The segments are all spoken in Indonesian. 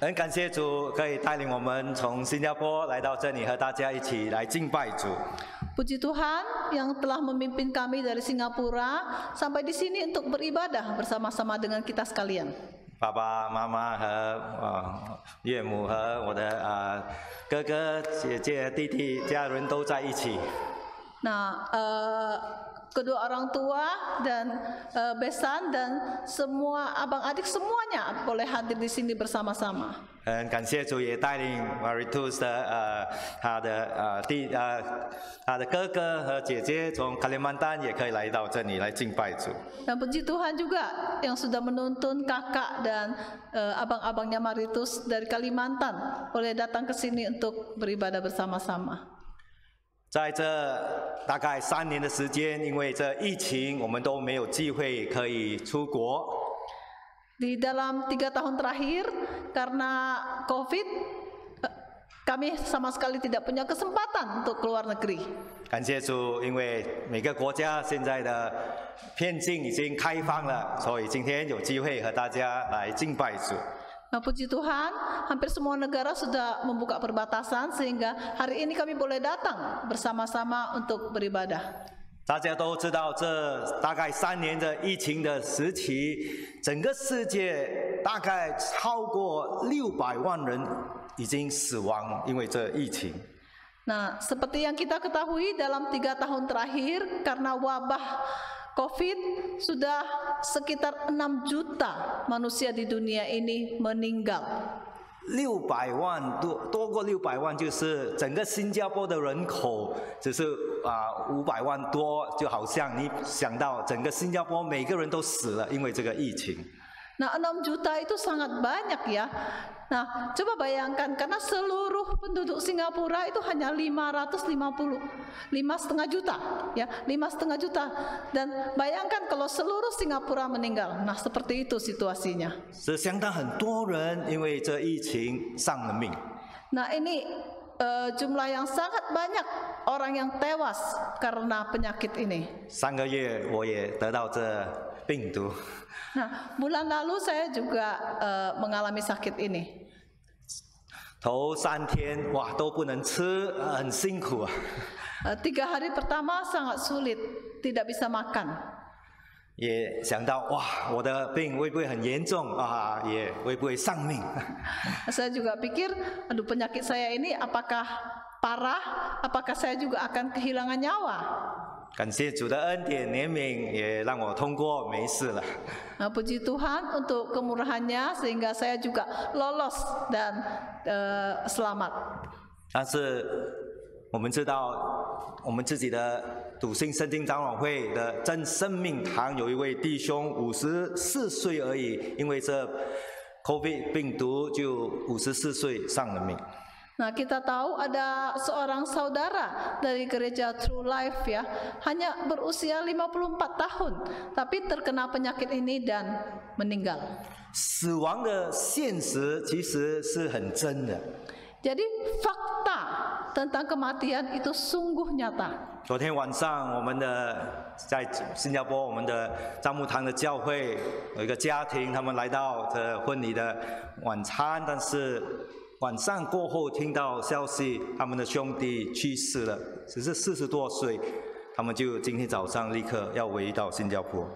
很感谢主可以带领我们从新加坡来到这里，和大家一起来敬拜主。 Puji Tuhan yang telah memimpin kami dari Singapura sampai di sini untuk beribadah bersama-sama dengan kita sekalian. 爸爸妈妈和岳母和我的哥哥姐姐弟弟家人都在一起。 Nah, kedua orang tua dan besan dan semua abang adik semuanya boleh hadir di sini bersama-sama. 很感谢主也带领 Maritus 的他的哥哥和姐姐从Kalimantan也可以来到这里来敬拜主。 Dan puji Tuhan juga yang sudah menuntun kakak dan abang-abangnya Maritus dari Kalimantan boleh datang ke sini untuk beribadah bersama-sama. 在这大概3年的时间，因为这疫情，我们都没有机会可以出国。 Di dalam 3 tahun terakhir karena COVID, kami sama sekali tidak punya kesempatan untuk keluar negeri. 感谢主，因为每个国家现在的边境已经开放了，所以今天有机会和大家来敬拜主。 Nah, puji Tuhan, hampir semua negara sudah membuka perbatasan sehingga hari ini kami boleh datang bersama-sama untuk beribadah. 大家都知道，这大概3年的疫情的时期，整个世界大概超过600万人已经死亡，因为这疫情。 Nah, seperti yang kita ketahui dalam 3 tahun terakhir karena wabah COVID sudah sekitar 6 juta manusia di dunia ini meninggal. 600万多过600万，就是整个新加坡的人口只是500万多，就好像你想到整个新加坡每个人都死了，因为这个疫情。 Nah, 6 juta itu sangat banyak ya. Nah, coba bayangkan karena seluruh penduduk Singapura itu hanya 5,5 juta, ya, 5,5 juta. Dan bayangkan kalau seluruh Singapura meninggal. Nah, seperti itu situasinya. 是相当很多人因为这疫情丧了命。 Nah, ini jumlah yang sangat banyak orang yang tewas karena penyakit ini. 3个月我也得到这病毒。 Nah, bulan lalu saya juga mengalami sakit ini. 头3天哇都不能吃，很辛苦啊。 3 hari pertama sangat sulit, tidak bisa makan. 也想到哇，我的病会不会很严重啊？也会不会丧命？ Saya juga pikir, aduh penyakit saya ini apakah parah? Apakah saya juga akan kehilangan nyawa? 感谢主的恩典怜悯，也让我通过没事了。 Nah, puji Tuhan untuk kemurahannya sehingga saya juga lolos dan selamat. 但是我们知道，我们自己的笃信圣经长老会的真生命堂有一位弟兄54岁而已，因为这 COVID 病毒就54岁丧了命。 Nah, kita tahu ada seorang saudara dari gereja True Life ya, hanya berusia 54 tahun, tapi terkena penyakit ini dan meninggal. 死亡的现实其实是很真的。 Jadi fakta tentang kematian itu sungguh nyata. 昨天晚上，我们的在新加坡，我们的樟木堂的教会有一个家庭，他们来到这婚礼的晚餐，但是晚上过后听到消息，他们的兄弟去世了，只是40多岁，他们就今天早上立刻要回到新加坡。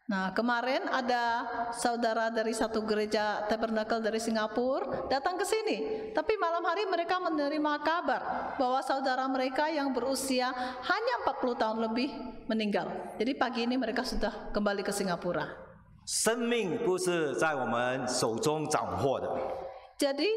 Nah, kemarin ada saudara dari satu gereja tabernakel dari Singapura datang ke sini. Tapi malam hari mereka menerima kabar bahwa saudara mereka yang berusia hanya 40 tahun lebih meninggal. Jadi pagi ini mereka sudah kembali ke Singapura. 生命不是在我们手中掌握的。 Jadi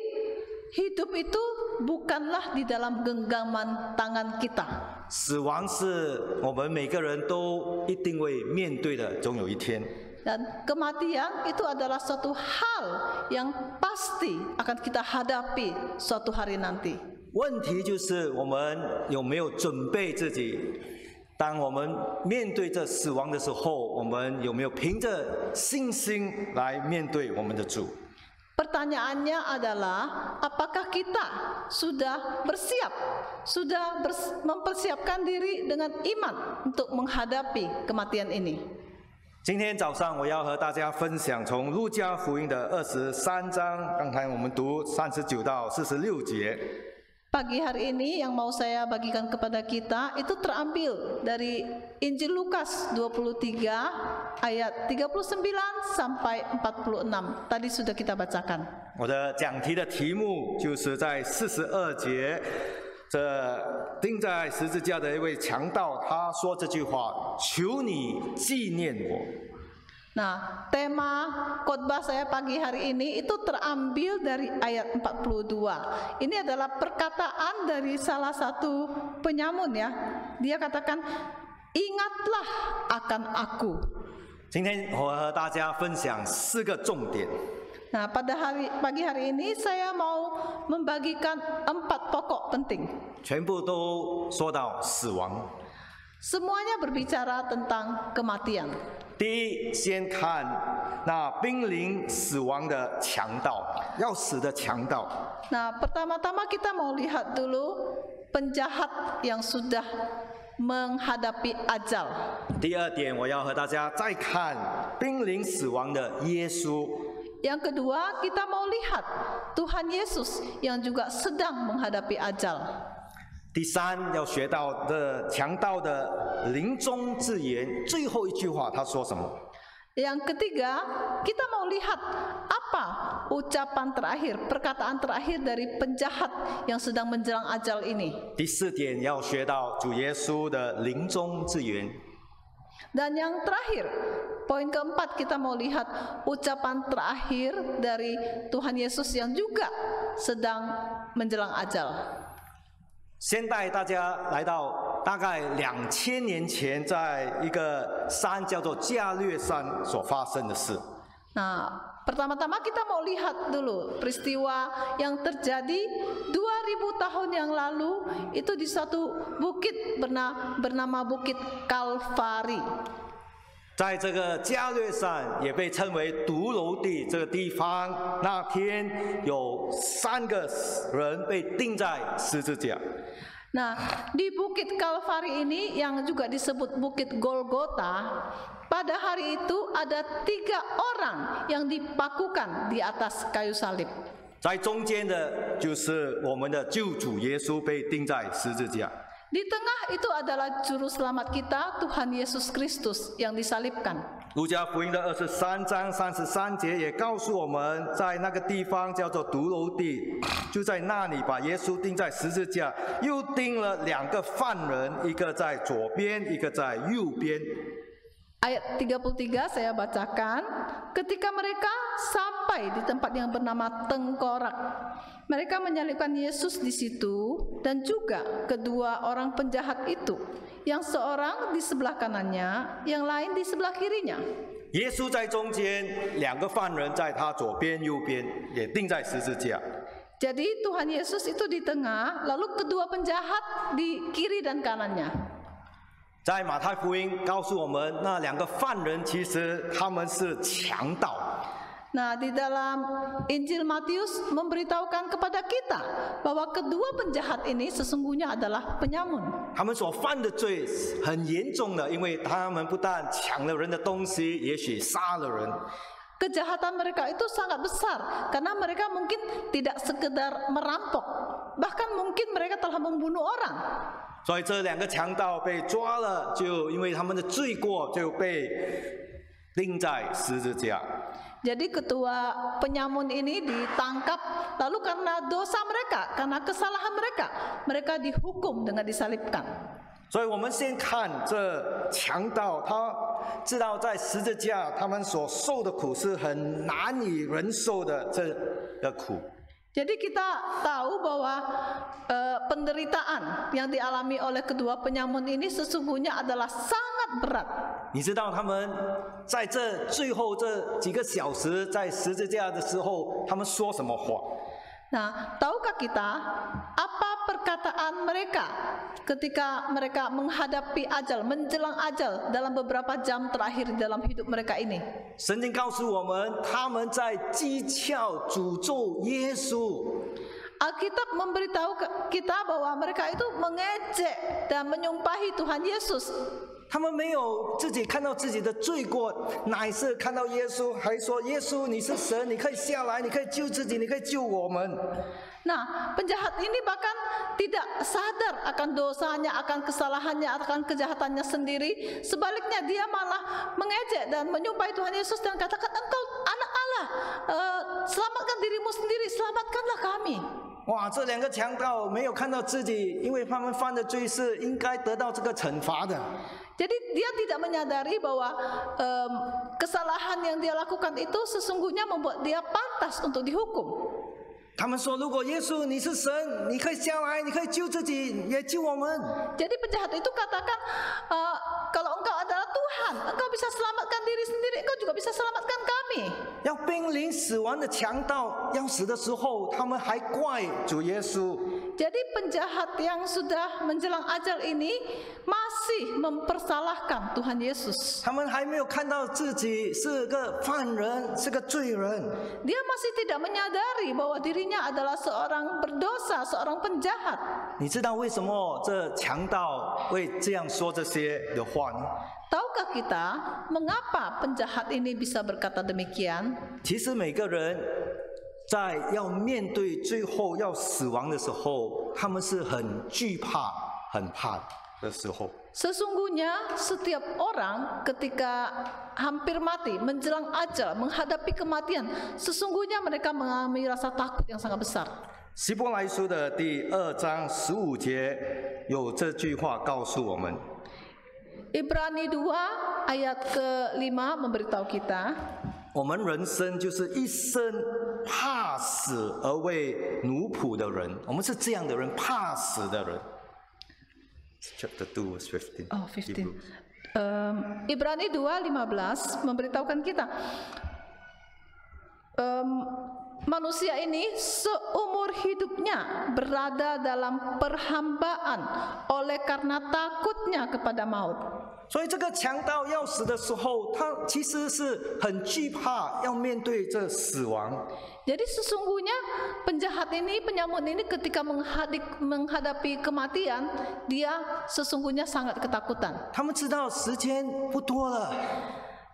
hidup itu bukanlah di dalam genggaman tangan kita. 死亡是我们每个人都一定会面对的，总有一天。 Dan kematian itu adalah suatu hal yang pasti akan kita hadapi suatu hari nanti. 问题就是我们有没有准备自己？当我们面对这死亡的时候，我们有没有凭着信心来面对我们的主？ Pertanyaannya adalah apakah kita sudah bersiap, sudah mempersiapkan diri dengan iman untuk menghadapi kematian ini? 今天早上我要和大家分享从路加福音的23章，刚才我们读39到46节。 Pagi hari ini yang mau saya bagikan kepada kita itu terambil dari Injil Lukas 23 ayat 39 sampai 46. Tadi sudah kita bacakan. 我的讲题的题目就是在42节，这钉在十字架的一位强盗，他说这句话：“求你纪念我。” Nah, tema khotbah saya pagi hari ini itu terambil dari ayat 42. Ini adalah perkataan dari salah satu penyamun ya. Dia katakan, "Ingatlah akan aku." 今天我和大家分享4个重点。 Nah, pagi hari ini saya mau membagikan 4 pokok penting. 全部都说到死亡。 Semuanya berbicara tentang kematian. 第一，先看那濒临死亡的强盗，要死的强盗。 Nah, pertama-tama kita mau lihat dulu penjahat yang sudah menghadapi ajal. 第二点，我要和大家再看濒临死亡的耶稣。 Yang kedua, kita mau lihat Tuhan Yesus yang juga sedang menghadapi ajal. 第三，要学到这强盗的临终之言，最后一句话他说什么？ Yang ketiga, kita mau lihat apa ucapan terakhir, perkataan terakhir dari penjahat yang sedang menjelang ajal ini. 第四点，要学到主耶稣的临终之言。 Dan yang terakhir, poin keempat, kita mau lihat ucapan terakhir dari Tuhan Yesus yang juga sedang menjelang ajal. 先带大家来到大概2000年前，在一个山叫做加略山所发生的事。 Nah, pertama-tama kita mau lihat dulu peristiwa yang terjadi 2000 tahun yang lalu itu di suatu bukit bernama Bukit Kalvari. 在这个加略山也被称为独楼地这个地方，那天有3个人被钉在十字架。 Nah, di Bukit Kalvari ini yang juga disebut Bukit Golgota, pada hari itu ada 3 orang yang dipakukan di atas kayu salib. 在中间的就是我们的救主耶稣被钉在十字架。 Di tengah itu adalah juru selamat kita, Tuhan Yesus Kristus yang disalibkan. 路加福音的23章33节也告诉我们，在那个地方叫做独楼地，就在那里把耶稣钉在十字架，又钉了2个犯人，一个在左边，一个在右边。 Ayat 33 saya bacakan, ketika mereka sampai di tempat yang bernama Tengkorak, mereka menyalibkan Yesus di situ dan juga kedua orang penjahat itu, yang seorang di sebelah kanannya, yang lain di sebelah kirinya. 耶稣在中间，2个犯人在他左边、右边，也钉在十字架。 Jadi Tuhan Yesus itu di tengah, lalu kedua penjahat di kiri dan kanannya. 在马太福音告诉我们，那2个犯人其实他们是强盗。 Nah, di dalam Injil Matius memberitahukan kepada kita bahwa kedua penjahat ini sesungguhnya adalah penyamun. 他们所犯的罪很严重的，因为他们不但抢了人的东西，也许杀了人。 Kejahatan mereka itu sangat besar karena mereka mungkin tidak sekedar merampok, bahkan mungkin mereka telah membunuh orang. 所以这2个强盗被抓了，就因为他们的罪过就被钉在十字架。 Jadi ketua penyamun ini ditangkap, lalu karena dosa mereka, karena kesalahan mereka, mereka dihukum dengan disalibkan. 所以我们先看这强盗，他知道在十字架他们所受的苦是很难以忍受的这个苦。 Jadi kita tahu bahwa penderitaan yang dialami oleh kedua penyamun ini sesungguhnya adalah sangat berat. 你知道他们在这最后这几个小时在十字架的时候，他们说什么话？ Nah, tahukah kita apa perkataan mereka ketika mereka menghadapi ajal, menjelang ajal dalam beberapa jam terakhir dalam hidup mereka ini? 圣经告诉我们，他们在讥诮、诅咒耶稣。 Alkitab memberitahu kita bahwa mereka itu mengejek dan menyumpahi Tuhan Yesus. 他们没有自己看到自己的罪过，乃是看到耶稣，还说耶稣你是神，你可以下来，你可以救自己，你可以救我们。 Nah, penjahat ini bahkan tidak sadar akan dosanya, akan kesalahannya, akan kejahatannya sendiri. Sebaliknya dia malah mengejek dan menyumpahi Tuhan Yesus dan katakan, engkau anak Allah, selamatkan dirimu sendiri, selamatkanlah kami. 哇，这两个强盗没有看到自己，因为他们犯的罪是应该得到这个惩罚的。 Jadi dia tidak menyadari bahwa kesalahan yang dia lakukan itu sesungguhnya membuat dia pantas untuk dihukum. 他们说，如果耶稣你是神，你可以下来，你可以救自己，也救我们。 Jadi penjahat itu katakan, kalau engkau adalah Tuhan, engkau bisa selamatkan diri sendiri, engkau juga bisa selamatkan kami. 要濒临死亡的强盗要死的时候，他们还怪主耶稣。 Jadi penjahat yang sudah menjelang ajal ini masih mempersalahkan Tuhan Yesus. 他们还没有看到自己是个犯人，是个罪人。 Dia masih tidak menyadari bahwa dirinya adalah seorang berdosa, seorang penjahat. 你知道为什么这强盗会这样说这些的话呢？ Tahukah kita mengapa penjahat ini bisa berkata demikian? 其实每个人在要面对最后要死亡的时候，他们是很惧怕、很怕的时候。 Sesungguhnya setiap orang ketika hampir mati, menjelang ajal, menghadapi kematian, sesungguhnya mereka mengalami rasa takut yang sangat besar. 希伯来书的第2章15节有这句话告诉我们。 Ibrani 2 ayat ke-5 memberitahu kita, 我们人生就是一生怕死而为奴仆的人，我们是这样的人，怕死的人。Chapter 2 verse 15. Oh, 15. Ibrani 2:15 memberitahukan kita, manusia ini seumur hidupnya berada dalam perhambaan oleh karena takutnya kepada maut. 所以这个强盗要死的时候，他其实是很惧怕要面对这死亡。 Jadi sesungguhnya penjahat ini, penyamun ini ketika menghadapi kematian, dia sesungguhnya sangat ketakutan. 他们知道时间不多了，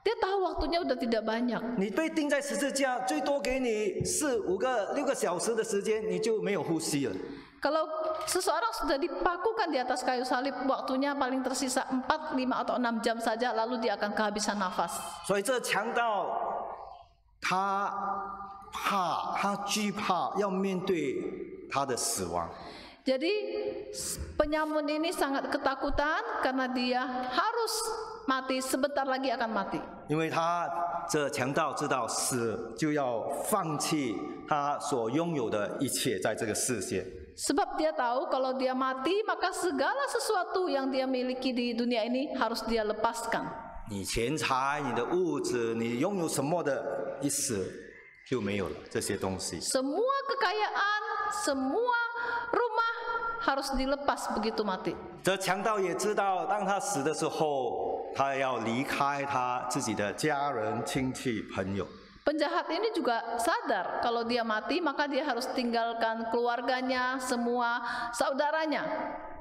Dia tahu waktunya udah tidak banyak. 你被钉在十字架，最多给你4、5个、6个小时的时间，你就没有呼吸了。 Kalau seseorang sudah dipakukan di atas kayu salib, waktunya paling tersisa 4, 5 atau 6 jam saja, lalu dia akan kehabisan nafas. 所以这强盗他惧怕要面对他的死亡。 Jadi penyamun ini sangat ketakutan karena dia harus mati, sebentar lagi akan mati. 因为这强盗知道死就要放弃他所拥有的一切，在这个世界。 Sebab dia tahu kalau dia mati, maka segala sesuatu yang dia miliki di dunia ini harus dia lepaskan. 你钱财、你的物质、你拥有什么的，一死就没有了这些东西。 Semua kekayaan, semua rumah harus dilepas begitu mati. 这强盗也知道，当他死的时候，他要离开他自己的家人、亲戚、朋友。 Penjahat ini juga sadar kalau dia mati, maka dia harus tinggalkan keluarganya, semua saudaranya.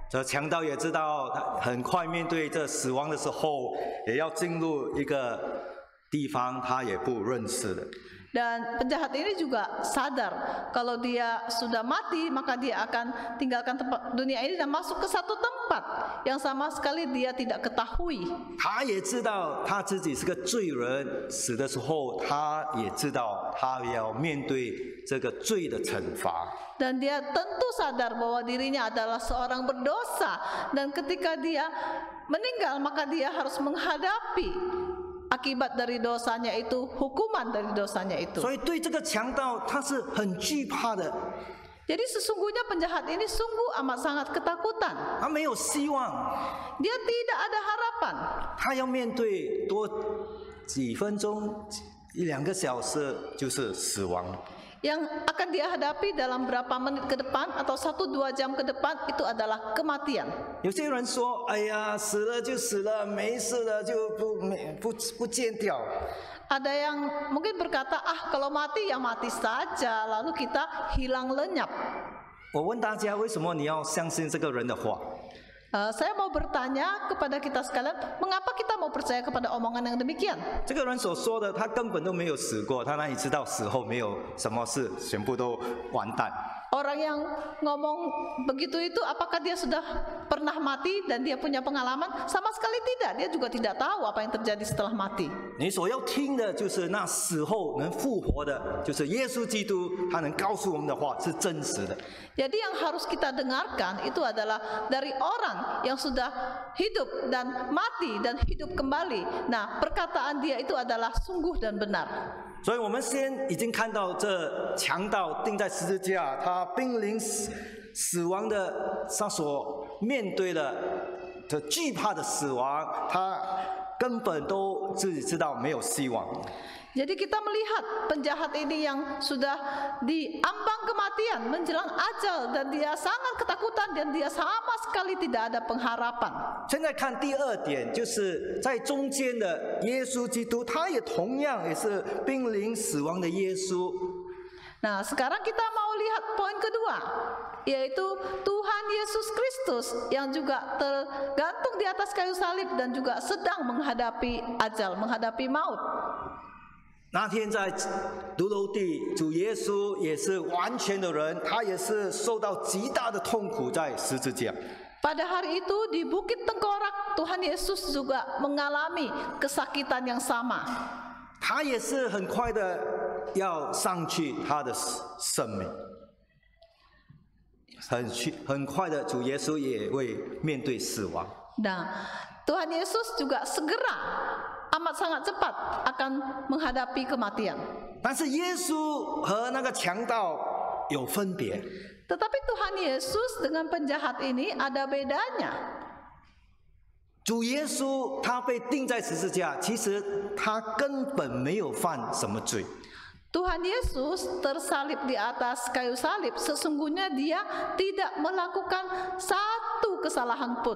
这强盗也知道，他很快面对这死亡的时候，也要进入一个地方他也不认识的。 Dan penjahat ini juga sadar kalau dia sudah mati, maka dia akan tinggalkan tempat dunia ini dan masuk ke satu tempat yang sama sekali dia tidak ketahui. 他也知道他自己是个罪人，死的时候他也知道他要面对这个罪的惩罚。 Dan dia tentu sadar bahwa dirinya adalah seorang berdosa, dan ketika dia meninggal maka dia harus menghadapi akibat dari dosanya itu, hukuman dari dosanya itu. 所以对这个强盗他是很惧怕的， Jadi sesungguhnya penjahat ini sungguh amat sangat ketakutan. 他没有希望， Dia tidak ada harapan. 他要面对多几分钟、1、2个小时就是死亡。 Yang akan dia hadapi dalam berapa menit ke depan atau 1-2 jam ke depan itu adalah kematian. 有些人说：“哎呀，死了就死了，没事了就不见掉。” Ada yang mungkin berkata, kalau mati ya mati saja, lalu kita hilang lenyap. 我问大家，为什么你要相信这个人的话？ Saya mau bertanya kepada kita sekalian, mengapa kita mau percaya kepada omongan yang demikian? 这个人所说的，他根本都没有死过，他哪里知道死后没有什么事，全部都完蛋？ Orang yang ngomong begitu itu, apakah dia sudah pernah mati dan dia punya pengalaman? Sama sekali tidak, dia juga tidak tahu apa yang terjadi setelah mati. 你所要听的就是那死后能复活的，就是耶稣基督，他能告诉我们的话是真实的。 Jadi yang harus kita dengarkan itu adalah dari orang yang sudah hidup dan mati dan hidup kembali. Nah, perkataan dia itu adalah sungguh dan benar. 所以我们先已经看到这强盗钉在十字架，他濒临死亡的，他所面对的惧怕的死亡，他根本都自己知道没有希望。 Jadi kita melihat penjahat ini yang sudah diambang kematian menjelang ajal dan dia sangat ketakutan dan dia sama sekali tidak ada pengharapan. 现在看第二点，就是在中间的耶稣基督，他也同样也是濒临死亡的耶稣。 Nah, sekarang kita mau lihat poin kedua, yaitu Tuhan Yesus Kristus yang juga tergantung di atas kayu salib dan juga sedang menghadapi ajal, menghadapi maut. 那天在独楼地，主耶稣也是完全的人，他也是受到极大的痛苦在十字架。 Pada hari itu di Bukit Tengkorak, Tuhan Yesus juga mengalami kesakitan yang sama. 他也是很快的要上去他的生命，很快的主耶稣也会面对死亡。 Nah, Tuhan Yesus juga segera amat sangat cepat akan menghadapi kematian. 但是耶稣和那个强盗有分别。 Tetapi Tuhan Yesus dengan penjahat ini ada bedanya. 主耶稣他被钉在十字架，其实他根本没有犯什么罪。 Tuhan Yesus tersalib di atas kayu salib, sesungguhnya dia tidak melakukan satu kesalahan pun.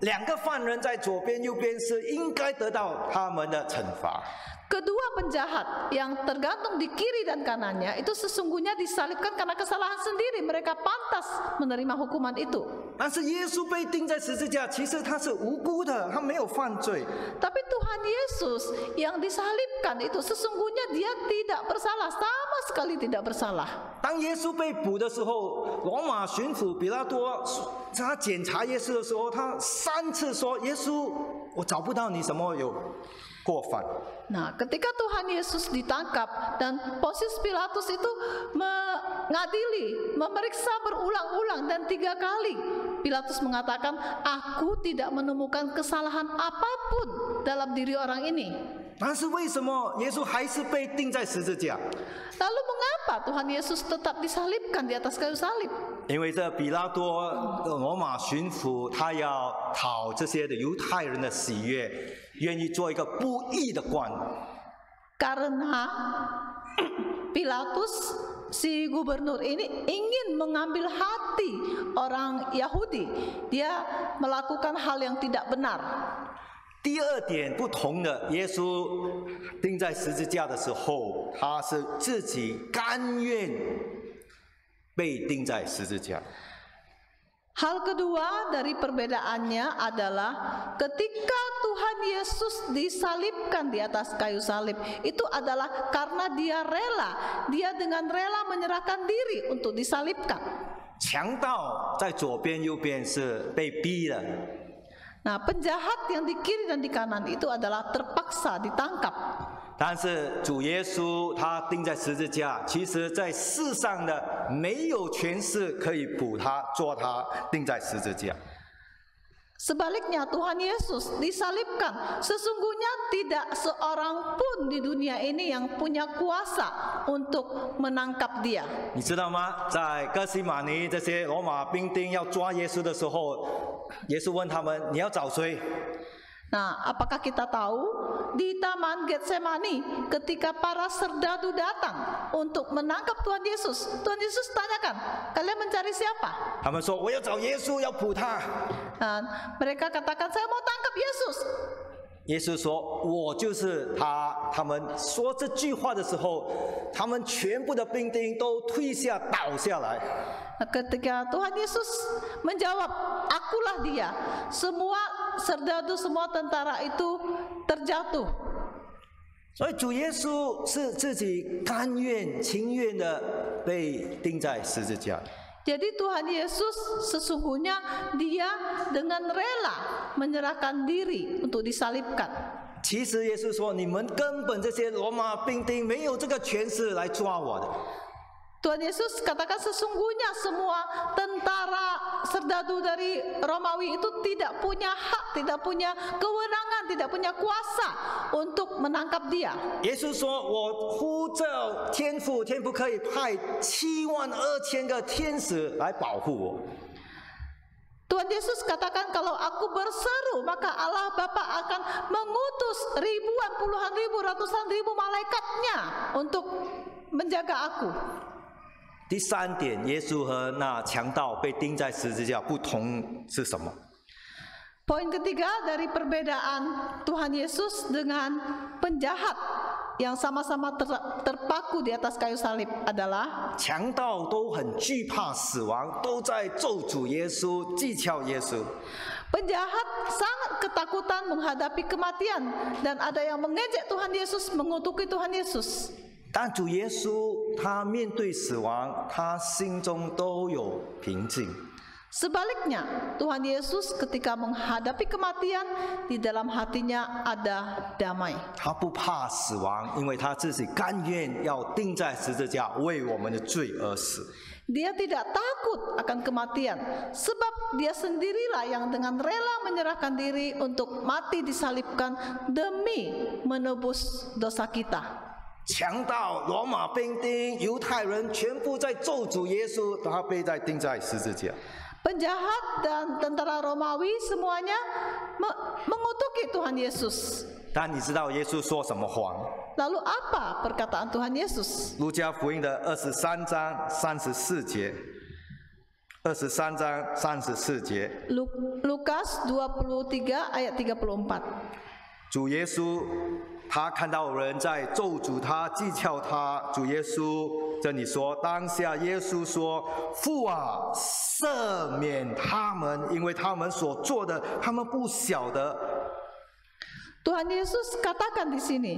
两个犯人在左边右边是应该得到他们的惩罚。 Kedua penjahat yang tergantung di kiri dan kanannya itu sesungguhnya disalibkan karena kesalahan sendiri. Mereka pantas menerima hukuman itu. 但是耶稣被钉在十字架，其实他是无辜的，他没有犯罪。 Tapi Tuhan Yesus yang disalibkan itu sesungguhnya dia tidak bersalah, sama sekali tidak bersalah. 当耶稣被捕的时候，罗马巡抚比拉多他检查耶稣的时候，他3次说：“耶稣，我找不到你什么有过犯。” Nah, ketika Tuhan Yesus ditangkap dan Pontius Pilatus itu mengadili, memeriksa berulang-ulang dan 3 kali Pilatus mengatakan, aku tidak menemukan kesalahan apapun dalam diri orang ini. 但是为什么耶稣还是被钉在十字架？ Lalu mengapa Tuhan Yesus tetap disalibkan di atas kayu salib? 因为这比拉多罗马巡抚，他要讨这些的犹太人的喜悦，愿意做一个不义的官。 Karena Pilatus si gubernur ini ingin mengambil hati orang Yahudi, dia melakukan hal yang tidak benar. 第二点不同的，耶稣钉在十字架的时候，他是自己甘愿被钉在十字架。 Hal kedua dari perbedaannya adalah ketika Tuhan Yesus disalibkan di atas kayu salib, itu adalah karena dia dengan rela menyerahkan diri untuk disalibkan. 强盗在左边右边是被逼的。 Nah, penjahat yang di kiri dan di kanan itu adalah terpaksa ditangkap. 但是主耶稣他钉在十字架，其实在世上的没有权势可以捕他、捉他，钉在十字架。 Sebaliknya Tuhan Yesus disalibkan, sesungguhnya tidak seorang pun di dunia ini yang punya kuasa untuk menangkap dia. 你知道吗？在哥西马尼这些罗马兵丁要抓耶稣的时候，耶稣问他们：“你要找谁？” Nah, apakah kita tahu di Taman Getsemani ketika para serdadu datang untuk menangkap Tuhan Yesus tanyakan, kalian mencari siapa? 他们说：“我要找耶稣，要捕他。” mereka katakan, saya mau tangkap Yesus. 耶稣说：“我就是他。”他们说这句话的时候，他们全部的兵丁都退下倒下来。Ketika Tuhan Yesus menjawab, "Akulah dia," semua serdadu, semua tentara itu terjatuh. 所以主耶稣是自己甘愿、情愿的被钉在十字架。 Jadi Tuhan Yesus sesungguhnya dia dengan rela menyerahkan diri untuk disalibkan. 其实耶稣说：“你们根本这些罗马兵丁没有这个权势来抓我的。” Tuhan Yesus katakan sesungguhnya semua tentara serdadu dari Romawi itu tidak punya hak, tidak punya kewenangan, tidak punya kuasa untuk menangkap dia. 耶稣说：“我呼召天父，天父可以派72000个天使来保护我。” Tuhan Yesus katakan kalau aku berseru maka Allah Bapa akan mengutus ribuan, puluhan ribu, ratusan ribu malaikatnya untuk menjaga aku. 第三点，耶稣和那强盗被钉在十字架不同是什么？ Poin ketiga dari perbedaan Tuhan Yesus dengan penjahat yang sama-sama terpaku di atas kayu salib adalah 强盗都很惧怕死亡，都在咒诅耶稣、讥诮耶稣。 penjahat sangat ketakutan menghadapi kematian dan ada yang mengejek Tuhan Yesus, mengutuki Tuhan Yesus. 但主耶稣他面对死亡，他心中都有平静。 Sebaliknya, Tuhan Yesus ketika menghadapi kematian, di dalam hatinya ada damai. 他不怕死亡，因为他自己甘愿要钉在十字架，为我们的罪而死。 Dia tidak takut akan kematian, sebab dia sendirilah yang dengan rela menyerahkan diri untuk mati disalibkan demi menebus dosa kita. 强盗、罗马兵丁、犹太人全部在咒诅耶稣，他被钉在十字架。 Penjahat dan tentara Romawi semuanya mengutuki Tuhan Yesus. 但你知道耶稣说什么话？ Lalu apa perkataan Tuhan Yesus? 路加福音的23章34节，23章34节， Lukas 23 ayat 34. 主耶稣他看到人在咒诅他、讥诮他，主耶稣这里说：当下耶稣说：“父啊，赦免他们，因为他们所做的，他们不晓得。” Tuhan Yesus katakan di sini,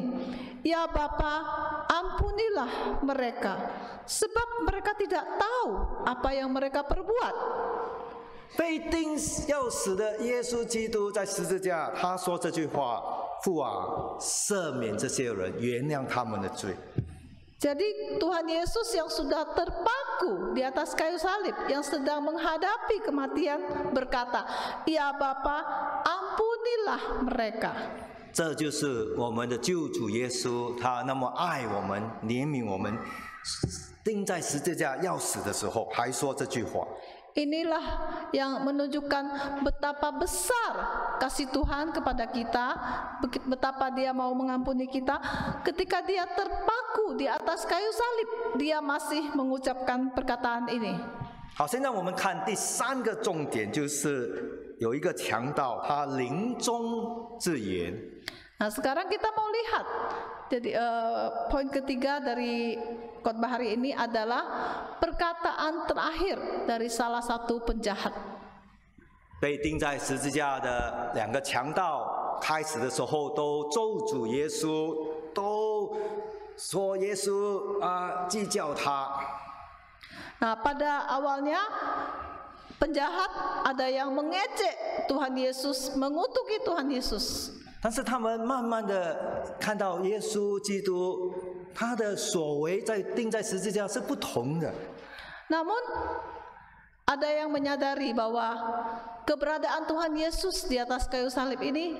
"Ya Bapa, ampunilah mereka, sebab mereka tidak tahu apa yang mereka perbuat." 被钉要死的耶稣基督在十字架，他说这句话：“父啊，赦免这些人，原谅他们的罪。” Jadi Tuhan Yesus yang sudah terpaku di atas kayu salib, yang sedang menghadapi kematian, berkata, "Ya Bapa, ampunilah mereka." 这就是我们的救主耶稣，他那么爱我们、怜悯我们，钉在十字架要死的时候，还说这句话。 Inilah yang menunjukkan betapa besar kasih Tuhan kepada kita, betapa Dia mau mengampuni kita. Ketika Dia terpaku di atas kayu salib, Dia masih mengucapkan perkataan ini. 好，现在我们看第三个重点，就是有一个强盗，他临终致言。 Nah, sekarang kita mau lihat. Jadi poin ketiga dari khotbah hari ini adalah perkataan terakhir dari salah satu penjahat. 被钉在十字架的两个强盗，开始的时候都咒诅耶稣，都说耶稣讥诮他。 Nah, pada awalnya penjahat ada yang mengejek Tuhan Yesus, mengutuki Tuhan Yesus. 但是他们慢慢的看到耶稣基督，他的所为钉在十字架是不同的。 Namun ada yang menyadari bahwa keberadaan Tuhan Yesus di atas kayu salib ini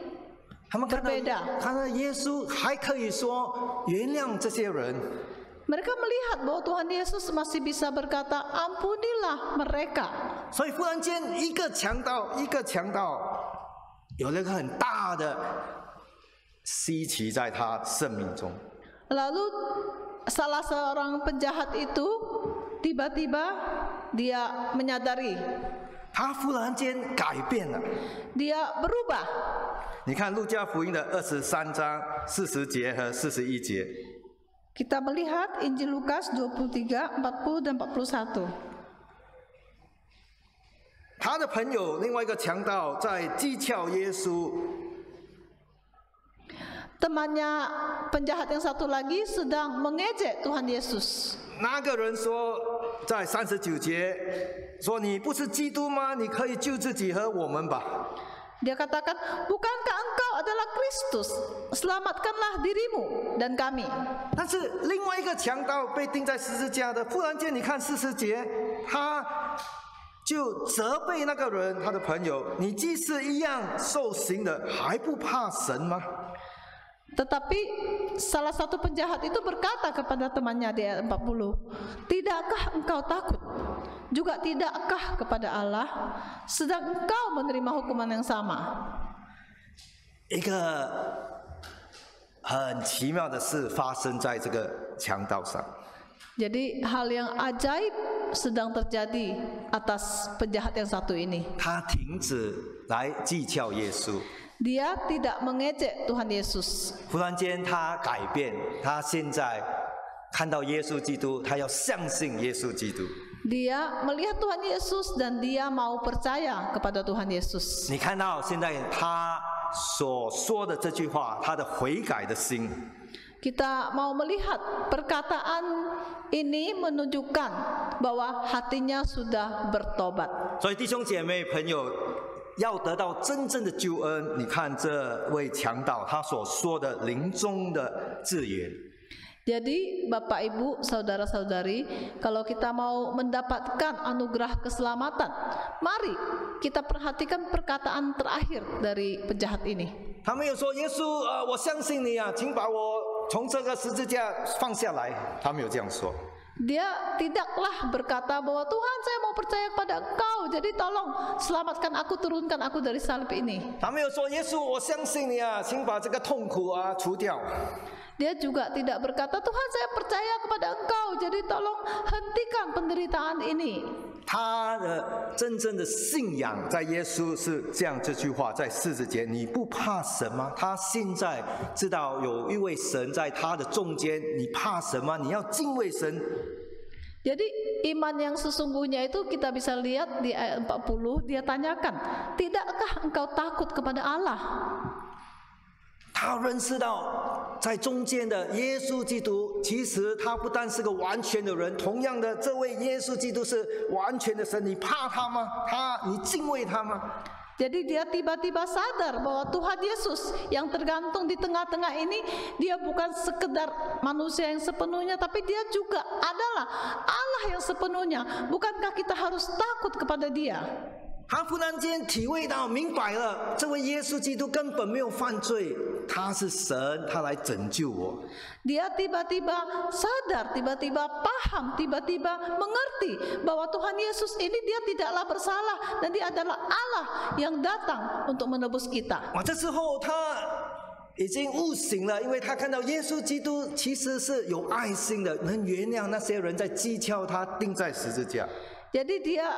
他们看到 berbeda. 耶稣还可以说原谅这些人。 Mereka melihat bahwa Tuhan Yesus masih bisa berkata, "Ampunilah mereka." 所以忽然间，一个强盗，有了一个很大的稀奇在他生命中。 Lalu salah seorang penjahat itu tiba-tiba dia menyadari, 他忽然间改变了。 dia berubah. 你看路加福音的23章40节和41节。 Kita melihat Injil Lukas 23, 40 dan 41. 他的朋友另外一个强盗在讥诮耶稣。 Temannya penjahat yang satu lagi sedang mengejek Tuhan Yesus. 那个人说，在39节说：“你不是基督吗？你可以救自己和我们吧。” Dia katakan, bukankah engkau adalah Kristus? Selamatkanlah dirimu dan kami. 但是另外一个强盗被钉在十字架的，忽然间你看40节，他就责备那个人，他的朋友：“你既是一样受刑的，还不怕神吗？” Tetapi salah satu penjahat itu berkata kepada temannya di ayat 40, tidakkah engkau takut? Juga tidakkah kepada Allah, sedang engkau menerima hukuman yang sama? 一个很奇妙的事发生在这个强盗上。 Jadi hal yang ajaib sedang terjadi atas penjahat yang satu ini. 他停止来讥诮耶稣。 Dia tidak mengejek Tuhan Yesus. 忽然间他改变，他现在看到耶稣基督，他要相信耶稣基督。 Dia melihat Tuhan Yesus dan dia mau percaya kepada Tuhan Yesus. 你看到现在他所说的这句话，他的悔改的心。 Kita mau melihat perkataan ini menunjukkan bahwa hatinya sudah bertobat. 所以弟兄姐妹朋友，要得到真正的救恩，你看这位强盗他所说的临终的字眼。 Jadi Bapak Ibu, Saudara-saudari, kalau kita mau mendapatkan anugerah keselamatan, mari kita perhatikan perkataan terakhir dari penjahat ini. 他没有说耶稣我相信你啊，请把我从这个十字架放下来。他没有这样说。 Dia tidaklah berkata bahwa Tuhan, saya mau percaya kepada Engkau, jadi tolong selamatkan aku, turunkan aku dari salib ini. 他没有说耶稣我相信你啊，请把这个痛苦除掉。 Dia juga tidak berkata, Tuhan saya percaya kepada Engkau, jadi tolong hentikan penderitaan ini. 他的真正的信仰在耶稣是这样，这句话在40节，你不怕神吗？他现在知道有一位神在他的中间，你怕神吗？你要敬畏神。 Jadi iman yang sesungguhnya itu kita bisa lihat di ayat 40, dia tanyakan, tidakkah engkau takut kepada Allah? 他认识到，在中间的耶稣基督，其实他不但是个完全的人，同样的，这位耶稣基督是完全的神。你怕他吗？你敬畏他吗？ Jadi dia tiba-tiba sadar bahwa Tuhan Yesus yang tergantung di tengah-tengah ini, dia bukan sekedar manusia yang sepenuhnya, tapi dia juga adalah Allah yang sepenuhnya. Bukankah kita harus takut kepada dia? 他忽然间体会到、明白了，这位耶稣基督根本没有犯罪，他是神，他来拯救我。 Dia tiba-tiba sadar, tiba-tiba paham, tiba-tiba mengerti bahwa Tuhan Yesus ini dia tidaklah bersalah dan dia adalah Allah yang datang untuk menebus kita. 哇，这时候他已经悟醒了，因为他看到耶稣基督其实是有爱心的，能原谅那些人在讥诮他钉在十字架。 Jadi dia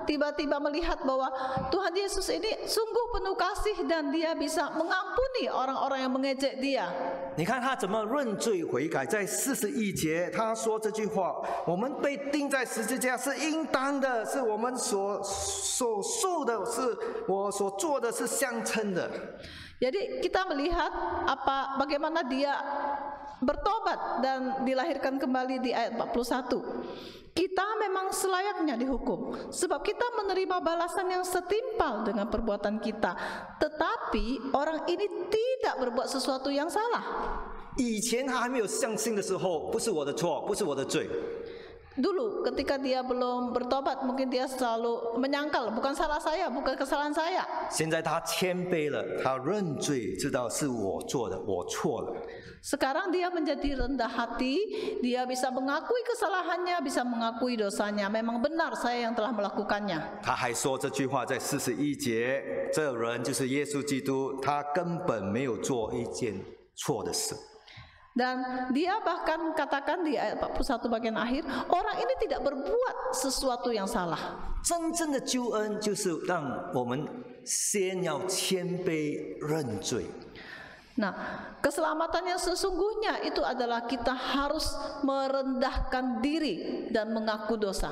tiba-tiba melihat bahwa Tuhan Yesus ini sungguh penuh kasih dan dia bisa mengampuni orang-orang yang mengejek dia. 你看他怎么认罪悔改，在41节他说这句话：我们被钉在十字架是应当的，是我们所受的，是我所做的是相称的。 Jadi kita melihat bagaimana dia bertobat dan dilahirkan kembali di ayat 41. Kita memang selayaknya dihukum, sebab kita menerima balasan yang setimpal dengan perbuatan kita. Tetapi orang ini tidak berbuat sesuatu yang salah. 以前他还没有相信的时候，不是我的错，不是我的罪。 Dulu ketika dia belum bertobat, mungkin dia selalu menyangkal, bukan salah saya, bukan kesalahan saya. 现在他谦卑了，他认罪，知道是我做的，我错了。 Sekarang dia menjadi rendah hati, dia bisa mengakui kesalahannya, bisa mengakui dosanya. Memang benar saya yang telah melakukannya. 他还说这句话在41节，这人就是耶稣基督，他根本没有做一件错的事。 Dan dia bahkan katakan di ayat 41 bagian akhir, orang ini tidak berbuat sesuatu yang salah. 真正的救恩就是让我们先要谦卑认罪。 Nah, keselamatan yang sesungguhnya itu adalah kita harus merendahkan diri dan mengaku dosa.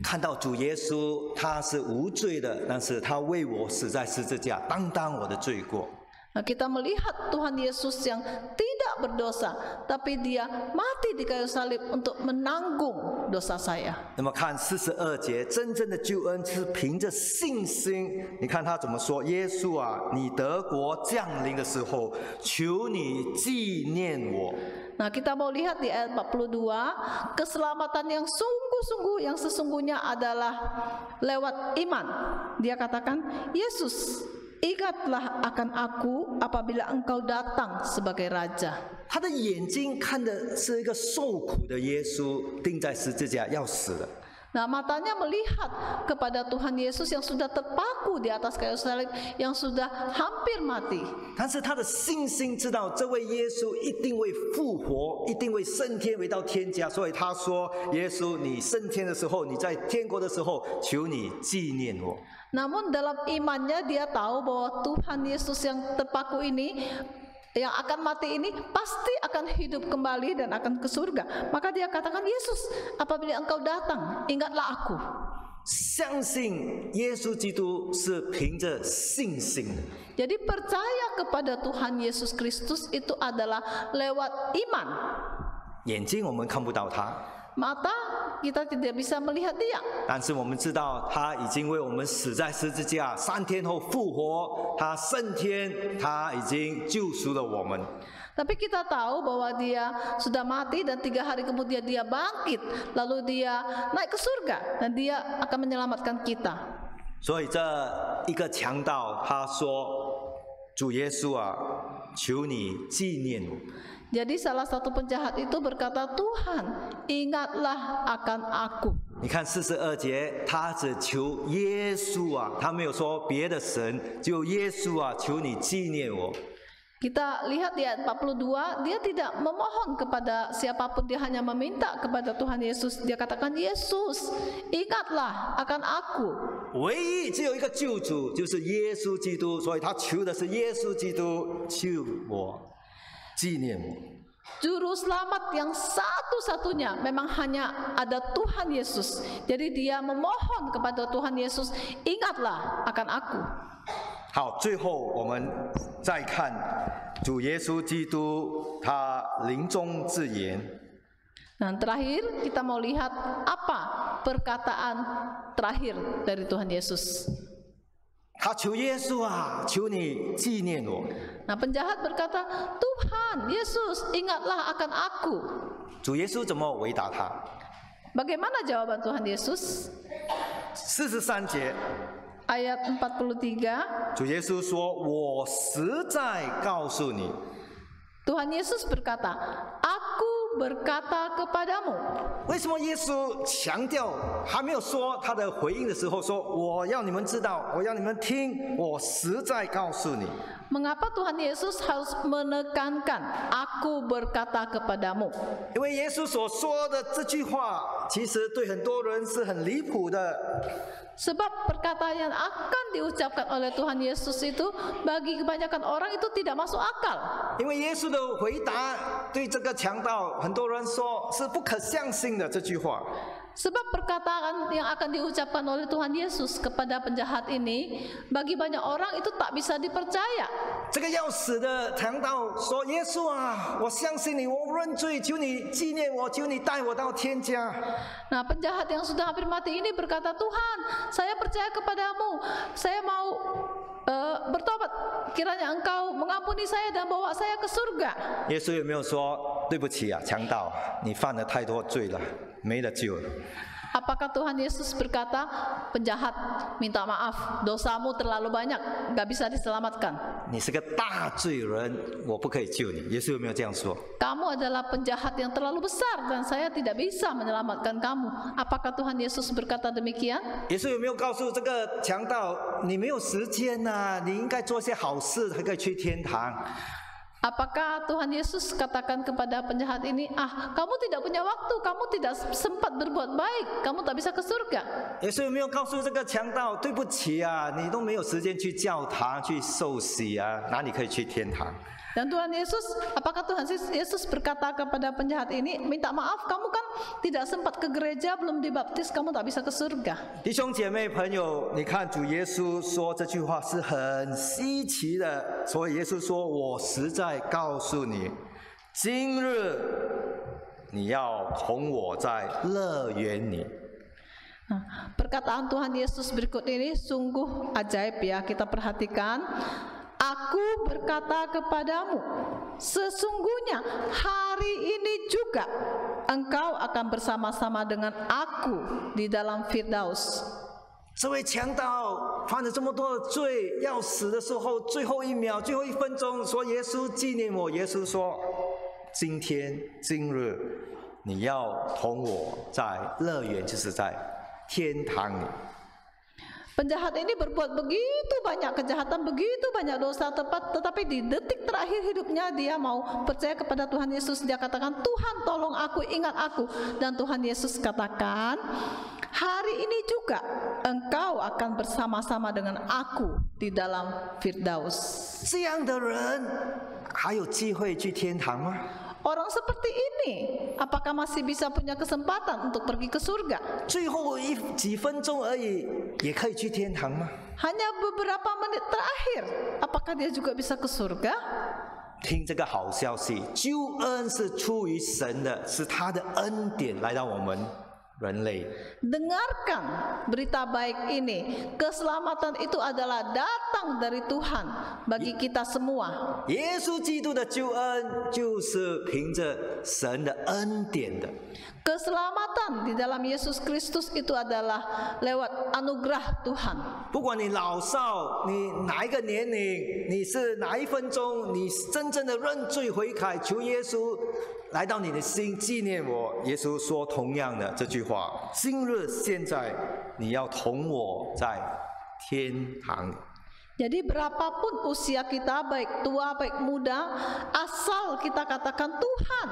看到主耶稣他是无罪的，但是他为我死在十字架，担当我的罪过。 Nah, kita melihat Tuhan Yesus yang tidak berdosa, tapi dia mati di kayu salib untuk menanggung dosa saya. 那么看42节，真正的救恩是凭着信心。你看他怎么说：耶稣啊，你得国降临的时候，求你纪念我。 Nah, kita mau lihat di ayat 42, keselamatan yang sungguh-sungguh yang sesungguhnya adalah lewat iman. Dia katakan, Yesus, ingatlah akan aku apabila engkau datang sebagai raja. 他的眼睛看的是一个受苦的耶稣，钉在十字架要死了。 Nah, matanya melihat kepada Tuhan Yesus yang sudah terpaku di atas kayu salib, yang sudah hampir mati. 但是他的信心知道这位耶稣一定会复活，一定会升天回到天家，所以他说：耶稣，你升天的时候，你在天国的时候，求你纪念我。 Namun dalam imannya dia tahu bahwa Tuhan Yesus yang terpaku ini, yang akan mati ini pasti akan hidup kembali dan akan ke surga. Maka dia katakan, Yesus, apabila engkau datang, ingatlah aku. 相信耶稣基督是凭着信心的。 Jadi percaya kepada Tuhan Yesus Kristus itu adalah lewat iman. 眼睛我们看不到他， Mata kita tidak bisa melihat dia. 但是我们知道他已经为我们死在十字架，3天后复活，他升天，他已经救赎了我们。 Tapi kita tahu bahwa dia sudah mati dan 3 hari kemudian dia bangkit, lalu dia naik ke surga dan dia akan menyelamatkan kita. 所以这一个强盗他说：“主耶稣啊，求你纪念我。” Jadi salah satu penjahat itu berkata, Tuhan, ingatlah akan aku. 你看42节，他只求耶稣啊，他没有说别的神，就耶稣啊，求你纪念我。 Kita lihat di ayat 42, dia tidak memohon kepada siapapun, dia hanya meminta kepada Tuhan Yesus. Dia katakan, Yesus, ingatlah akan aku. 唯一只有一个救主，就是耶稣基督，所以他求的是耶稣基督救我，纪念我。 Juru selamat yang satu-satunya memang hanya ada Tuhan Yesus. Jadi dia memohon kepada Tuhan Yesus, ingatlah akan aku. 好，最后我们再看主耶稣基督他临终之言。 Nah, terakhir kita mau lihat apa perkataan terakhir dari Tuhan Yesus. 他求耶稣啊，求你纪念我。 Nah, penjahat berkata, Tuhan Yesus, ingatlah akan aku. 主耶稣怎么回答他？ Bagaimana jawaban Tuhan Yesus? 43节， Ayat 43, 主耶稣说：“我实在告诉你。” Tuhan Yesus berkata, Aku berkata kepadamu. 为什么耶稣强调还没有说他的回应的时候说：“我要你们知道，我要你们听，我实在告诉你。” Mengapa Tuhan Yesus harus menekankan, Aku berkata kepadamu? 因为耶稣所说的这句话，其实对很多人是很离谱的。 Sebab perkataan yang akan diucapkan oleh Tuhan Yesus itu bagi kebanyakan orang itu tidak masuk akal. 因为耶稣的回答对这个强盗，很多人说是不可相信的这句话。 Sebab perkataan yang akan diucapkan oleh Tuhan Yesus kepada penjahat ini bagi banyak orang itu tak bisa dipercaya. 这个要死的强盗说：“耶稣啊，我相信你，我认罪，求你纪念我，求你带我到天家。” Nah, penjahat yang sudah hampir mati ini berkata, Tuhan, saya percaya kepadamu, saya mau bertobat, kiranya engkau mengampuni saya dan bawa saya ke surga. 耶稣有没有说：“对不起啊，强盗，你犯了太多罪了，没得救了。” Apakah Tuhan Yesus berkata, penjahat, minta maaf, dosamu terlalu banyak, gak bisa diselamatkan. 你是个大罪人，我不可以救你。耶稣有没有这样说？ Kamu adalah penjahat yang terlalu besar dan saya tidak bisa menyelamatkan kamu. Apakah Tuhan Yesus berkata demikian? 耶稣有没有告诉这个强盗：“你没有时间呐、你应该做些好事才可以去天堂。” Apakah Tuhan Yesus katakan kepada penjahat ini, kamu tidak punya waktu, kamu tidak sempat berbuat baik, kamu tak bisa ke surga. 耶稣有没有告诉这个强盗：“对不起啊，你都没有时间去教堂去受洗啊，哪里可以去天堂？” Dan Tuhan Yesus, apakah Tuhan Yesus berkata kepada penjahat ini, minta maaf, kamu kan tidak sempat ke gereja, belum dibaptis, kamu tak bisa ke surga. 弟兄姐妹朋友，你看主耶稣说这句话是很稀奇的，所以耶稣说：“我实在告诉你，今日你要同我在乐园里。” Perkataan Tuhan Yesus berikut ini sungguh ajaib ya, kita perhatikan. Aku berkata kepadamu, sesungguhnya hari ini juga engkau akan bersama-sama dengan aku di dalam Firdaus. 这位强盗犯了这么多的罪，要死的时候，最后一秒、最后1分钟，说耶稣纪念我。耶稣说：“今天、今日，你要同我在乐园，就是在天堂里。” Penjahat ini berbuat begitu banyak kejahatan, begitu banyak dosa, tetapi di detik terakhir hidupnya dia mau percaya kepada Tuhan Yesus. Dia katakan, Tuhan tolong aku, ingat aku. Dan Tuhan Yesus katakan, hari ini juga engkau akan bersama-sama dengan aku di dalam Firdaus. 这样的人还有机会去天堂吗？ Orang seperti ini, apakah masih bisa punya kesempatan untuk pergi ke surga? 最后几分钟而已，也可以去天堂吗？ Hanya beberapa menit terakhir, apakah dia juga bisa ke surga? 听这个好消息，救恩是出于神的，是他的恩典来到我们人类。 Dengarkan berita baik ini, keselamatan itu adalah datang dari Tuhan bagi kita semua. 耶稣基督的救恩就是凭着神的恩典的。 Keselamatan di dalam Yesus Kristus itu adalah lewat anugerah Tuhan. 不管你老少，你哪一个年龄，你是哪1分钟，你真正的认罪悔改，求耶稣来到你的心，纪念我。耶稣说同样的这句话：今日现在，你要同我在天堂里。 Jadi berapapun usia kita, baik tua, baik muda, asal kita katakan Tuhan,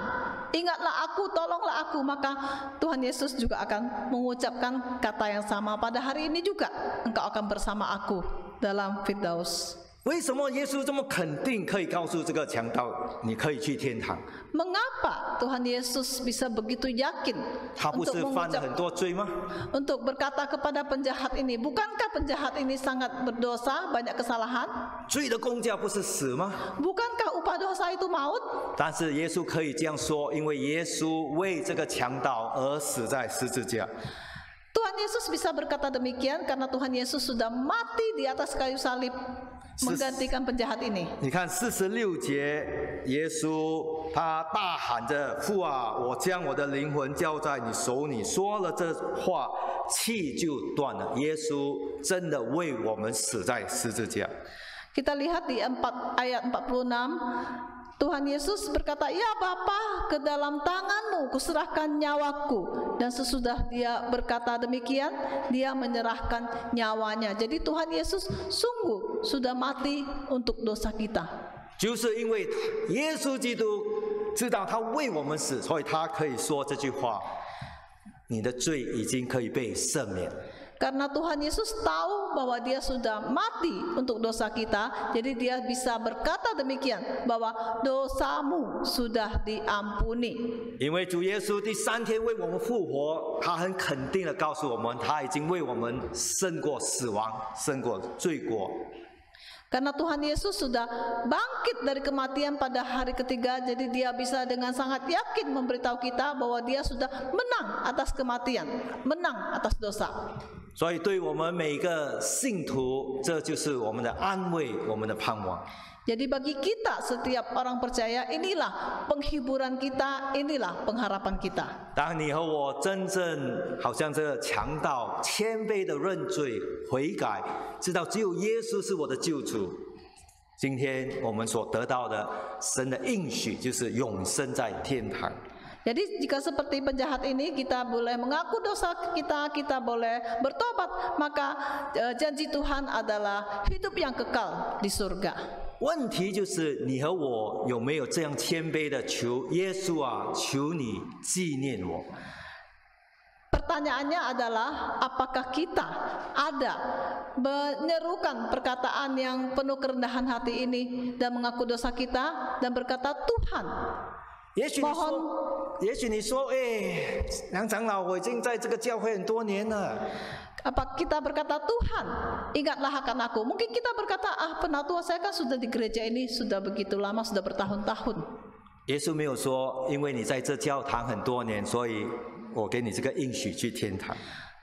ingatlah aku, tolonglah aku, maka Tuhan Yesus juga akan mengucapkan kata yang sama. Pada hari ini juga engkau akan bersama aku dalam Firdaus. 为什么耶稣这么肯定可以告诉这个强盗，你可以去天堂？ Mengapa Tuhan Yesus bisa begitu yakin 他不是犯了很多罪吗？ untuk berkata kepada penjahat ini, bukankah penjahat ini sangat berdosa, banyak kesalahan? 罪的工价不是死吗？ Bukankah upah dosa itu maut? 但是耶稣可以这样说，因为耶稣为这个强盗而死在十字架。 Tuhan Yesus bisa berkata demikian karena Tuhan Yesus sudah mati di atas kayu salib menggantikan penjahat ini. 你看46节，耶稣他大喊着：“父啊，我将我的灵魂交在你手里。”说了这话，气就断了。耶稣真的为我们死在十字架。 Kita lihat di ayat 46. Tuhan Yesus berkata, ya Bapa, ke dalam tanganmu kuserahkan nyawaku. Dan sesudah dia berkata demikian, dia menyerahkan nyawanya. Jadi Tuhan Yesus sungguh sudah mati untuk dosa kita. 就是因为耶稣基督知道他为我们死，所以他可以说这句话：“你的罪已经可以被赦免。” Karena Tuhan Yesus tahu bahwa dia sudah mati untuk dosa kita, jadi dia bisa berkata demikian bahwa dosamu sudah diampuni. 因为主耶稣第3天为我们复活，他很肯定的告诉我们，他已经为我们胜过死亡，胜过罪过。 Karena Tuhan Yesus sudah bangkit dari kematian pada hari ketiga, jadi dia bisa dengan sangat yakin memberitahu kita bahwa dia sudah menang atas kematian, menang atas dosa. 所以对我们每一个信徒，这就是我们的安慰，我们的盼望。 Jadi bagi kita setiap orang percaya, inilah penghiburan kita, inilah pengharapan kita. 当你和我真正好像这个强盗，谦卑的认罪悔改，知道只有耶稣是我的救主，今天我们所得到的神的应许就是永生在天堂。 Jadi jika seperti penjahat ini kita boleh mengaku dosa kita, kita boleh bertobat, maka janji Tuhan adalah hidup yang kekal di surga. 问题就是你和我有没有这样谦卑的求耶稣啊，求你纪念我。pertanyaannya adalah apakah kita ada menyerukan perkataan yang penuh kerendahan hati ini dan mengaku dosa kita dan berkata, Tuhan, 也许你说 mohon 也许你说，哎，梁长老，我已经在这个教会很多年了。 apa kita berkata, Tuhan, ingatlah akan aku. Mungkin kita berkata, penatua saya kan sudah di gereja ini sudah begitu lama, sudah bertahun-tahun. 耶稣没有说，因为你在这教堂很多年，所以我给你这个应许去天堂。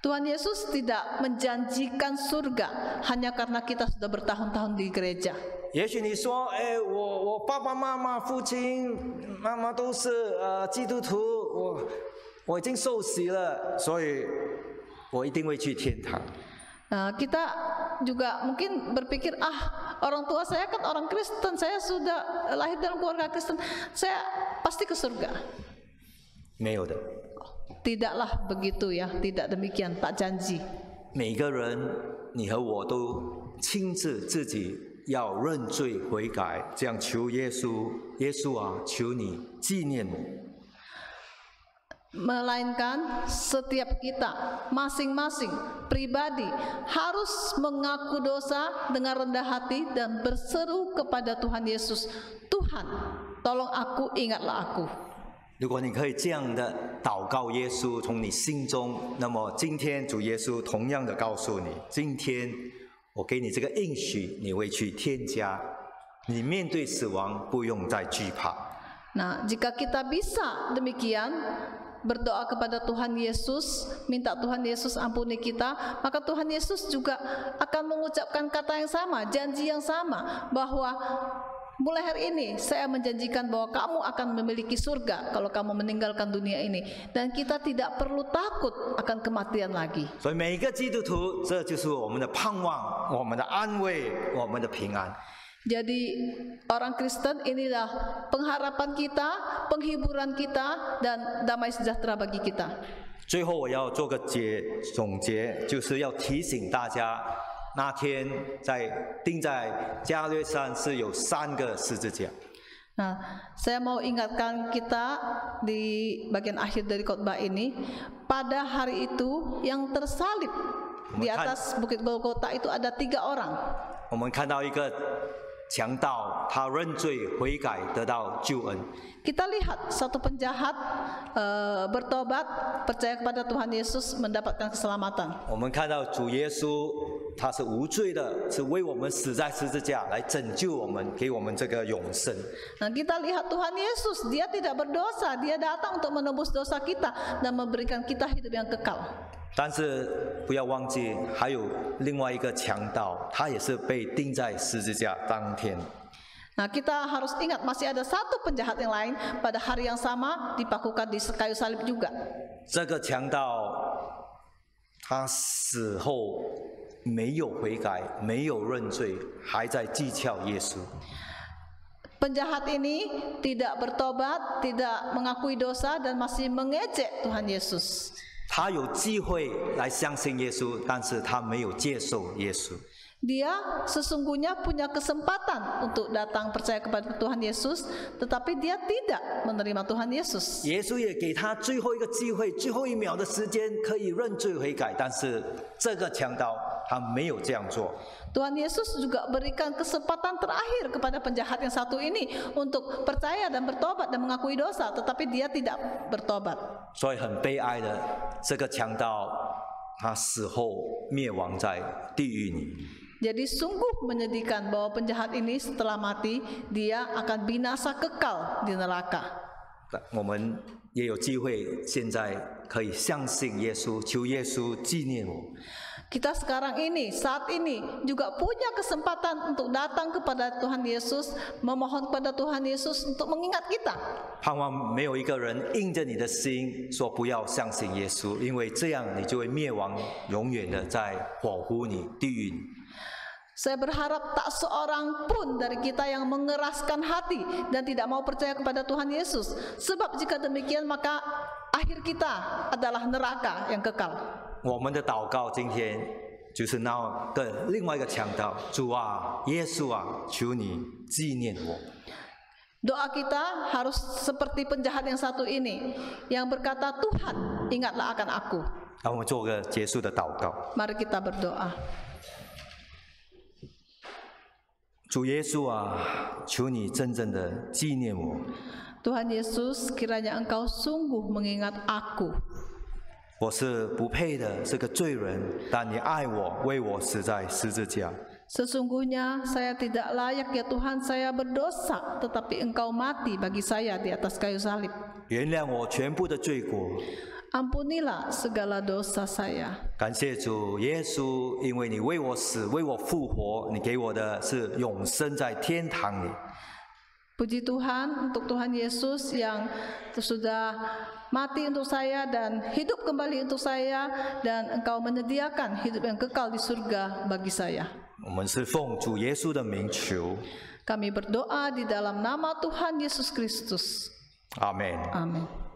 Tuhan Yesus tidak menjanjikan surga hanya karena kita sudah bertahun-tahun di gereja. 也许你说，哎，我爸爸妈妈、父亲、妈妈都是基督徒，我已经受洗了，所以我一定会去天堂。 Kita juga mungkin berpikir, orang tua saya kan orang Kristen, saya sudah lahir dalam keluarga Kristen, saya pasti ke surga. 没有的， Tidaklah begitu ya, tidak demikian, tak janji. 每个人，你和我都亲自自己要认罪悔改，这样求耶稣，耶稣啊，求你纪念我。 Melainkan setiap kita masing-masing pribadi harus mengaku dosa dengan rendah hati dan berseru kepada Tuhan Yesus, Tuhan, tolong aku, ingatlah aku. 如果你可以这样的祷告耶稣，从你心中，那么今天主耶稣同样的告诉你，今天我给你这个应许，你会去天家，你面对死亡不用再惧怕。 Nah, jika kita bisa demikian berdoa kepada Tuhan Yesus, minta Tuhan Yesus ampuni kita, maka Tuhan Yesus juga akan mengucapkan kata yang sama, janji yang sama, bahwa mulai hari ini saya menjanjikan bahwa kamu akan memiliki surga kalau kamu meninggalkan dunia ini, dan kita tidak perlu takut akan kematian lagi. 所以每一个基督徒，这就是我们的盼望、我们的安慰、我们的平安。 Jadi orang Kristen inilah pengharapan kita, penghiburan kita, dan damai sejahtera bagi kita. 最后我要做个总结，就是要提醒大家，那天钉在加略山是有3个十字架。 Nah, saya mau ingatkan kita di bagian akhir dari khotbah ini, pada hari itu yang tersalib di atas Bukit Golgota itu ada 3 orang. 我们看到一个强盗，他认罪悔改，得到救恩。 Kita lihat satu penjahat bertobat, percaya kepada Tuhan Yesus, mendapatkan keselamatan. 我们看到主耶稣，他是无罪的，是为我们死在十字架来拯救我们，给我们这个永生。 Nah, kita lihat Tuhan Yesus, dia tidak berdosa, dia datang untuk menebus dosa kita dan memberikan kita hidup yang kekal. 但是不要忘记，还有另外一个强盗，他也是被钉在十字架当天。 Nah, kita harus ingat masih ada satu penjahat yang lain pada hari yang sama dipakukan di kayu salib juga. 这个强盗他死后没有悔改，没有认罪，还在讥诮耶稣。 Penjahat ini tidak bertobat, tidak mengakui dosa, dan masih mengejek Tuhan Yesus. 他有机会来相信耶稣，但是他没有接受耶稣。 Dia sesungguhnya punya kesempatan untuk datang percaya kepada Tuhan Yesus, tetapi dia tidak menerima Tuhan Yesus. 耶稣也给他最后一个机会，最后1秒的时间可以认罪悔改，但是这个强盗他没有这样做。 Tuhan Yesus juga berikan kesempatan terakhir kepada penjahat yang satu ini untuk percaya dan bertobat dan mengakui dosa, tetapi dia tidak bertobat. 所以很悲哀的，这个强盗他死后灭亡在地狱里。 Jadi sungguh menyedihkan bahwa penjahat ini setelah mati dia akan binasa kekal di neraka. 我们也有机会，现在可以相信耶稣，求耶稣纪念我。 Kita sekarang ini, saat ini juga punya kesempatan untuk datang kepada Tuhan Yesus, memohon kepada Tuhan Yesus untuk mengingat kita. 盼望没有一个人硬着你的心说不要相信耶稣，因为这样你就会灭亡，永远的在火湖里、地狱里。 Saya berharap tak seorang pun dari kita yang mengeraskan hati dan tidak mau percaya kepada Tuhan Yesus. Sebab jika demikian maka akhir kita adalah neraka yang kekal. 我们的祷告今天就是那个另外一个强盗，主啊，耶稣啊，求你纪念我。 Doa kita harus seperti penjahat yang satu ini yang berkata, Tuhan, ingatlah akan aku. 让我们做个结束的祷告。 Mari kita berdoa. 主耶稣啊，求你真正的纪念我。 Tuhan Yesus, kiranya Engkau sungguh mengingat aku. 我是不配的，是个罪人，但你爱我，为我死在十字架。 Sesungguhnya saya tidak layak ya Tuhan, saya berdosa, tetapi Engkau mati bagi saya di atas kayu salib. 原谅我全部的罪过。 Ampunilah segala dosa saya. 感谢主耶稣，因为你为我死，为我复活，你给我的是永生在天堂里。 Puji Tuhan untuk Tuhan Yesus yang sudah mati untuk saya dan hidup kembali untuk saya, dan Engkau menyediakan hidup yang kekal di surga bagi saya. 我们是奉主耶稣的名求， Kami berdoa di dalam nama Tuhan Yesus Kristus. Amin. Amin.